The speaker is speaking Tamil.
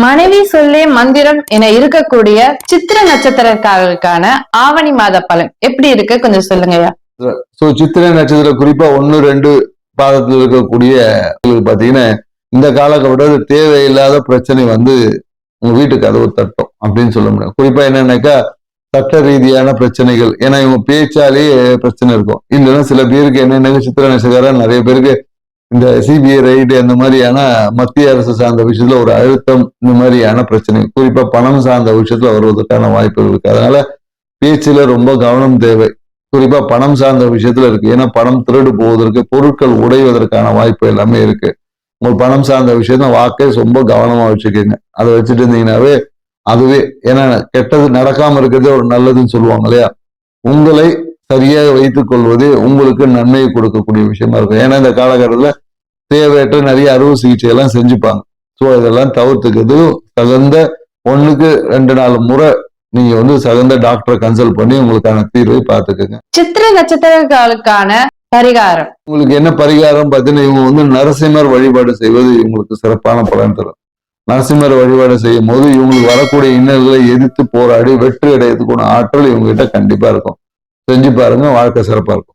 மனைவி சொல்லே மந்திரம் என இருக்கக்கூடிய சித்திர நட்சத்திரக்காரர்களுக்கான ஆவணி மாத பலன் எப்படி இருக்கு கொஞ்சம் சொல்லுங்கய்யா. சோ சித்திரை நட்சத்திரம் குறிப்பா 1, 2 பாதத்தில் இருக்கக்கூடிய பாத்தீங்கன்னா இந்த காலகட்டத்தில் தேவையில்லாத பிரச்சனை வந்து உங்க வீட்டு கதவு தட்டும் அப்படின்னு சொல்ல முடியும். குறிப்பா என்னன்னாக்கா சட்ட ரீதியான பிரச்சனைகள், ஏன்னா இவங்க பேச்சாலேயே பிரச்சனை இருக்கும். இல்லைன்னா சில பேருக்கு என்னென்ன சித்திரை நட்சத்திரம் நிறைய பேருக்கு இந்த சிபிஐ ரைடு அந்த மாதிரியான மத்திய அரசு சார்ந்த விஷயத்துல ஒரு அழுத்தம், இந்த மாதிரியான பிரச்சனை குறிப்பா பணம் சார்ந்த விஷயத்துல வருவதற்கான வாய்ப்புகள் இருக்கு. அதனால பேச்சுல ரொம்ப கவனம் தேவை. குறிப்பா பணம் சார்ந்த விஷயத்துல இருக்கு. ஏன்னா பணம் திருடு போவதற்கு, பொருட்கள் உடைவதற்கான வாய்ப்பு எல்லாமே இருக்கு. உங்களுக்கு பணம் சார்ந்த விஷயத்த வாக்கே ரொம்ப கவனமா வச்சுக்கோங்க. அதை வச்சுட்டு இருந்தீங்கன்னாவே அதுவே, ஏன்னா கெட்டது நடக்காம இருக்கிறதே ஒரு நல்லதுன்னு சொல்லுவாங்க இல்லையா. உங்களை சரியாக வைத்துக் கொள்வதே உங்களுக்கு நன்மையை கொடுக்கக்கூடிய விஷயமா இருக்கும். ஏன்னா இந்த காலகட்டத்துல தேவையற்ற நிறைய அறுவை சிகிச்சை எல்லாம் செஞ்சுப்பாங்க. ஸோ இதெல்லாம் தவிர்த்துக்கிறது தகுந்த 1க்கு 2 முறை நீங்க வந்து தகுந்த டாக்டரை கன்சல்ட் பண்ணி உங்களுக்கான தீர்வை பார்த்துக்கோங்க. சித்திர நட்சத்திரங்களுக்கான பரிகாரம் உங்களுக்கு என்ன பரிகாரம் பார்த்தீங்கன்னா, இவங்க வந்து நரசிம்மர் வழிபாடு செய்வது இவங்களுக்கு சிறப்பான பலன் தரும். நரசிம்மர் வழிபாடு செய்யும் போது இவங்களுக்கு வரக்கூடிய இன்னல்களை எதிர்த்து போராடி வெற்றி அடையதுக்கான ஆற்றல் இவங்க கிட்ட கண்டிப்பா இருக்கும். செஞ்சு பாருங்க, வாழ்க்கை சிறப்பா இருக்கும்.